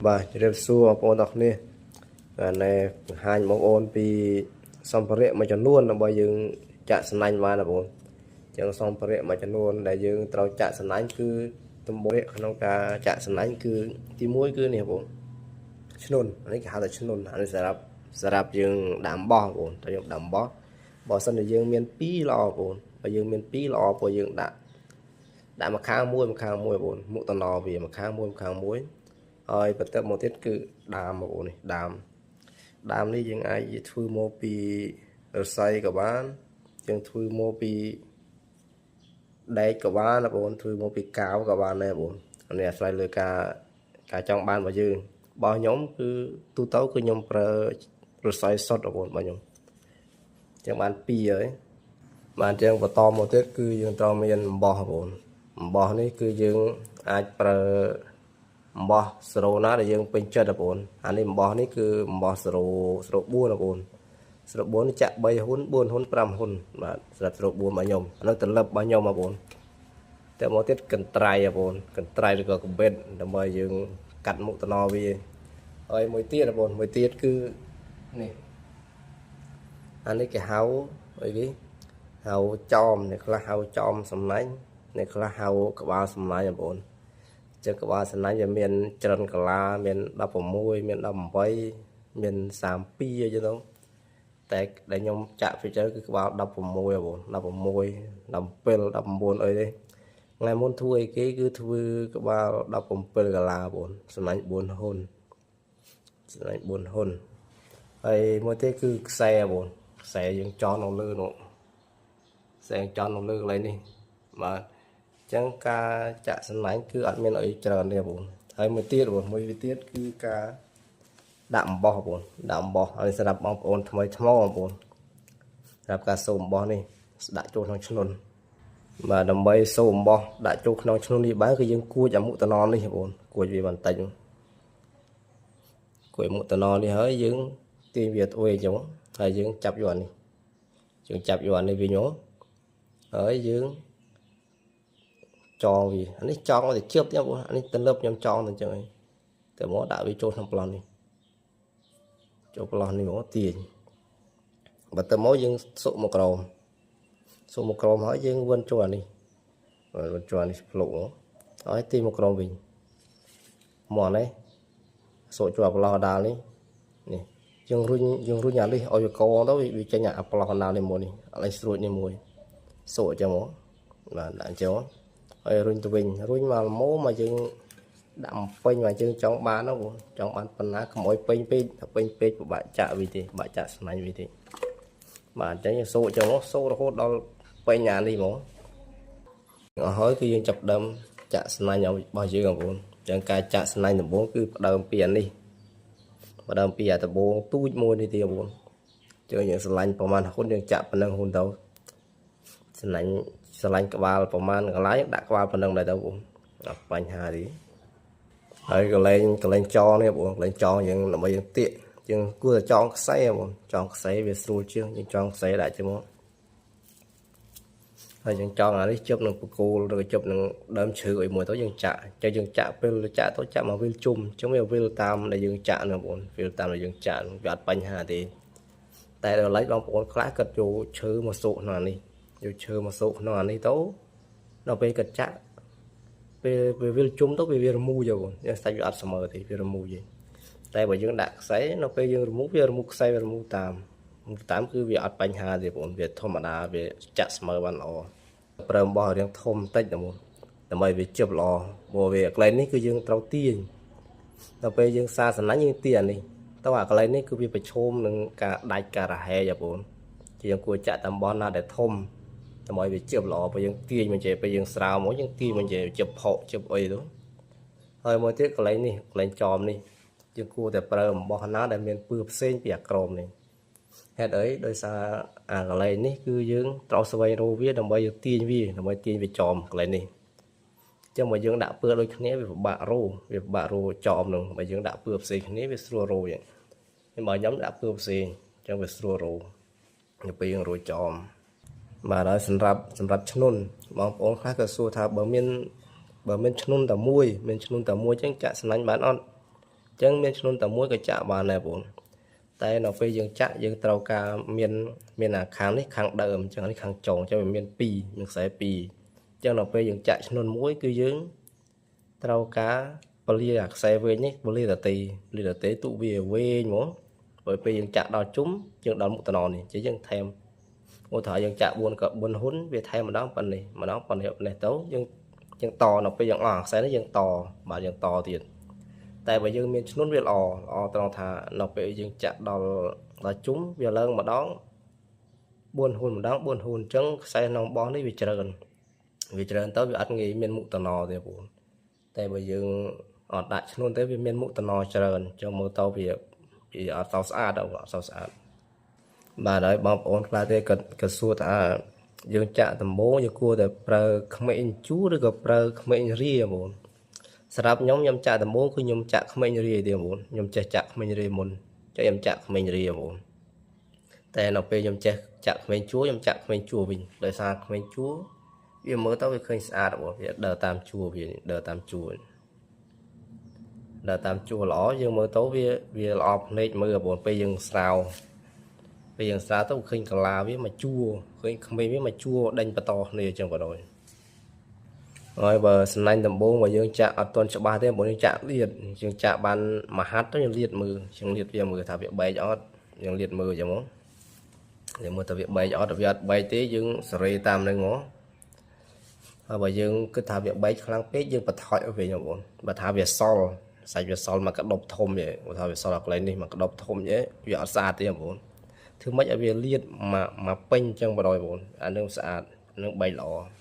បាទជម្រាបសួរបងប្អូនទាំងគ្នានៅបង្ហាញបងប្អូនពីសម្ភារៈមួយចំនួនដើម្បីយើងចាក់សំណាញ់បានបងប្អូនចឹងសម្ភារៈមួយចំនួនដែលយើងត្រូវចាក់សំណាញ់គឺទំបុរក្នុងការចាក់សំណាញ់គឺទី1គឺនេះបងប្អូនឈ្នុននេះគេហៅថាឈ្នុនអានេះសម្រាប់យើងដាក់អំបោះបងប្អូនតែយើងដាក់អំបោះបើសិនជាយើងមាន2ល្អបងប្អូនបើយើងមាន2ល្អព្រោះយើងដាក់ម្ខាងមួយបងប្អូនមុខតំណវាម្ខាងមួយហើយបន្ទាប់មកទៀតគឺដាមបងប្អូននេះដាមនេះយើងអាចធ្វើមកពីរស័យក៏បានយើងធ្វើមកពីដែកក៏បានបងប្អូនធ្វើមកពីកាវក៏បានដែរបងប្អូននេះអាស្រ័យលើការចង់បានរបស់យើងរបស់ខ្ញុំគឺទូទៅគឺខ្ញុំប្រើរស័យសុទ្ធបងប្អូនរបស់ខ្ញុំចឹងបាន2ហើយបានចឹងបន្តមកទៀតគឺយើងត្រូវមានអំបោះបងប្អូនអំបោះនេះគឺយើងអាចប្រើអំបោះ0ណាដែលយើងពេញចិត្តបងប្អូនអានេះអំបោះនេះគឺអំបោះ0 4បងប្អូន0 4នេះចាក់3ហ៊ុន4ហ៊ុន5ហ៊ុនបាទសម្រាប់0 4របស់ខ្ញុំអានោះត្រឡឹបរបស់ខ្ញុំបងប្អូនតែមកទៀតកន្ត្រៃបងប្អូនកន្ត្រៃឬក៏កាំបិតដើម្បីយើងកាត់មុខតំណវាហើយមួយទៀតបងប្អូនមួយទៀតគឺនេះអានេះគេហៅអីគេហៅចោមអ្នកខ្លះហៅចោមសំណាញ់អ្នកខ្លះហៅក្បាលសំណាញ់បងប្អូនចឹងក្បាលសំណាញ់វាមានច្រើនកាឡាមាន16មាន18មាន32អីចឹងទៅតែដែលខ្ញុំចាក់ពីទៅគឺក្បាល16បងប្អូន16 17 19អីទេថ្ងៃមុនធ្វើអីគេគឺធ្វើក្បាល17កាឡាបងប្អូនសំណាញ់4ហ៊ុនហើយមួយទៀតគឺខ្សែបងប្អូនខ្សែយើងចងនៅលើនោះខ្សែចងនៅលើកន្លែងនេះបាទចឹងការចាក់សំណាញ់គឺអត់មានអីច្រើនទេបងហើយមួយទៀតគឺការដាក់អំបោះបងដាក់អំបោះហើយសម្រាប់បងប្អូនថ្មីថ្មបងប្អូនសម្រាប់ការសូមអំបោះនេះដាក់ចូលក្នុងឈ្នុនបាទដើម្បីសូមអំបោះដាក់ចូលក្នុងឈ្នុននេះបានគឺយើងគួចអាមុខតំណនេះបងប្អូនគួចវាបន្តិចគួចមុខតំណនេះហើយយើងទាញវាទៅវិញចឹងហើយយើងចាប់យកអានេះវិញហើយយើងចងវាអានេះចងទៅជិបចឹងបងអានេះទៅលើបខ្ញុំចងទៅចឹងហើយតែមកដាក់វាចូលក្នុងប្លន់នេះចូលប្លន់នេះមកទាញបើទៅមកយើងសុកមកក្រោមហើយយើងវិនចូលអានេះភ្លុកមកហើយទាញមកក្រោមវិញមកនេះសុកចូលប្លន់ដាល់នេះយើងរុញអានេះឲ្យវាកងទៅវាចេញអាប្លន់ដាល់នេះមួយនេះអានេះស្រួចនេះមួយសុកចឹងមកបាទដាក់ចូលហើយរុញទៅវិញរុញមកល្មមមកយើងដាក់ពេញមកយើងចង់បានហ្នឹងចង់បានប៉ុណ្ណាកុំឲ្យពេញពេកតែពេញពេកពិបាកចាក់វាទេបាក់ចាក់ស្នាញ់វាទេបាទអញ្ចឹងយើងសូចឹងមកសូរហូតដល់ពេញអានេះហ្មងអស់ហើយគឺយើងចាប់ដើមចាក់ស្នាញ់របស់យើងបងប្អូនអញ្ចឹងការចាក់ស្នាញ់ដំបូងគឺផ្ដើមពីអានេះផ្ដើមពីអាដំបូងទូចមួយនេះទេបងប្អូនអញ្ចឹងយើងស្រឡាញ់ប្រហែលហ៊ុនយើងចាក់ប៉ុណ្ណឹងហ៊ុនទៅស្រឡាញ់ក្បាលប្រហែលកន្លែងដាក់ក្បាលប៉ុណ្ណឹងដែរទៅបងអត់បញ្ហាទេហើយកន្លែងចងនេះបងកន្លែងចងយើងដើម្បីយើងទាកយើងគួរតែចងខ្សែបងចងខ្សែវាស្រួលជាងយើងចងខ្សែដាក់ជាមកហើយយើងចងអានេះជប់នឹងបកគោលឬជប់នឹងដើមឈើអីមួយទៅយើងចាក់យើងចាក់ពេលចាក់ទៅចាក់មកវាជុំអញ្ចឹងវាវិលតាមដែលយើងចាក់ណាបងវិលតាមដែលយើងចាក់វាអត់បញ្ហាទេតែដល់ឡែកបងប្អូនខ្លះគាត់យកឈើមកសូកក្នុងអានេះទៅដល់ពេលគាត់ចាក់ពេលវាជុំទៅវារមូយបងយើងសាច់វាអត់ស្មើទេវារមូយទេតែបើយើងដាក់ខ្សែនៅពេលយើងរមូខ្សែវារមូតាមគឺវាអត់បញ្ហាទេបងវាធម្មតាវាចាក់ស្មើបានល្អប្រើអំបោះរៀងធំបន្តិចដើម្បីវាជិបល្អព្រោះវាកន្លែងនេះគឺយើងត្រូវទាញដល់ពេលយើងសាសំណាញ់យើងទាញអានេះទៅអាកន្លែងនេះគឺវាប្រឈមនឹងការដាច់ការរហែកបងជាយើងគួរចាក់តាមអំបោះណាដែលធំដើម្បីវាជិបល្អពេលយើងទាញមិនចេះពេលយើងស្រាវមកយើងទាញមិនចេះជិបផកជិបអីទៅហើយមួយទៀតកន្លែងនេះកន្លែងចោមនេះយើងគួរតែប្រើអំបោះណាដែលមានពឺផ្សេងពីអាក្រមនេះហេតុអីដោយសារអាកន្លែងនេះគឺយើងត្រូវស្វែងរកវាដើម្បីយើងទាញវាចោមកន្លែងនេះអញ្ចឹងបើយើងដាក់ពឺដូចគ្នាវាពិបាករោចោមនឹងបើយើងដាក់ពឺផ្សេងគ្នាវាស្រួលរោចឹងហើយបើខ្ញុំដាក់ពឺផ្សេងអញ្ចឹងវាស្រួលរោទៅពេលយើងរោចោមបាទហើយសម្រាប់ឈ្នុនបងប្អូនខ្លះក៏សួរថាបើមានឈ្នុនតែមួយអញ្ចឹងចាក់ស្នាញ់បានអត់ ចឹងមានឈ្នួនតែមួយក៏ចាក់បានដែរបងតែនៅពេលយើងចាក់យើងត្រូវការមានអាខាងនេះខាងដើមចឹងនេះខាងចុងចឹងវាមាន2មានខ្សែ2ចឹងនៅពេលយើងចាក់ឈ្នួនមួយគឺយើងត្រូវការពលាអាខ្សែវែងនេះពលាតេទុវាវែងហ្មងពេលយើងចាក់ដល់ជុំយើងដល់មុខតំណនេះចឹងយើងថែមឧទាហរណ៍យើងចាក់4ក៏4ហ៊ុនវាថែមម្ដងប៉ុណ្នេះទៅយើងតនៅពេលយើងអស់ខ្សែនេះយើងតបាទយើងតទៀតតែបើយើងមានឈ្នួនវាល្អត្រង់ថានៅពេលយើងចាក់ដល់ជុំវាឡើងម្ដង4ហ៊ុនអញ្ចឹងខ្សែក្នុងបោះនេះវាច្រើនទៅវាអត់ងាយមានមុខតំណទេបងតែបើយើងអត់ដាក់ឈ្នួនទេវាមានមុខតំណច្រើនអញ្ចឹងមើលទៅវាអត់សូវស្អាតបាទហើយបងប្អូនខ្លះទេក៏សួរថាយើងចាក់ដំបូងយើងគួរតែប្រើក្មេងជូរឬក៏ប្រើក្មេងរាបងសម្រាប់ខ្ញុំចាក់ដំបូងគឺខ្ញុំចាក់ក្មេងរាទេបងខ្ញុំចេះចាក់ក្មេងរាមុនចុះខ្ញុំចាក់ក្មេងរាបងតែនៅពេលខ្ញុំចេះចាក់ក្មេងជួរខ្ញុំចាក់ក្មេងជួរវិញដោយសារក្មេងជួរវាមើលទៅវាឃើញស្អាតបងវាដើរតាមជួរដើរតាមជួរល្អយើងមើលទៅវាល្អភ្នែកមើលបងពេលយើងស្រាវទៅឃើញកាឡាវាមកជួរឃើញក្មេងវាមកជួរដេញបន្តគ្នាអញ្ចឹងបងហើយបើសំណាញ់ដំបូងមកយើងចាក់អត់ទាន់ច្បាស់ទេបងយើងចាក់លាតយើងចាក់បានមួយហាត់ទៅយើងលាតមើលវាមើលថាវាបែកអត់យើងលាតមើលអញ្ចឹងមកយើងមើលថាវាបែកអត់វាអត់បែកទេយើងសេរីតាមនឹងមកហើយបើយើងគិតថាវាបែកខ្លាំងពេកយើងបន្ថយវិញបងបើថាវាសល់សាច់វាសល់មកកដប់ធំទេបើថាវាសល់កន្លែងនេះមកកដប់ធំទេវាអត់ស្អាតទេបងធ្វើម៉េចឲ្យវាលាតមកពេញអញ្ចឹងបងអានឹងស្អាតនឹងបែកល្អ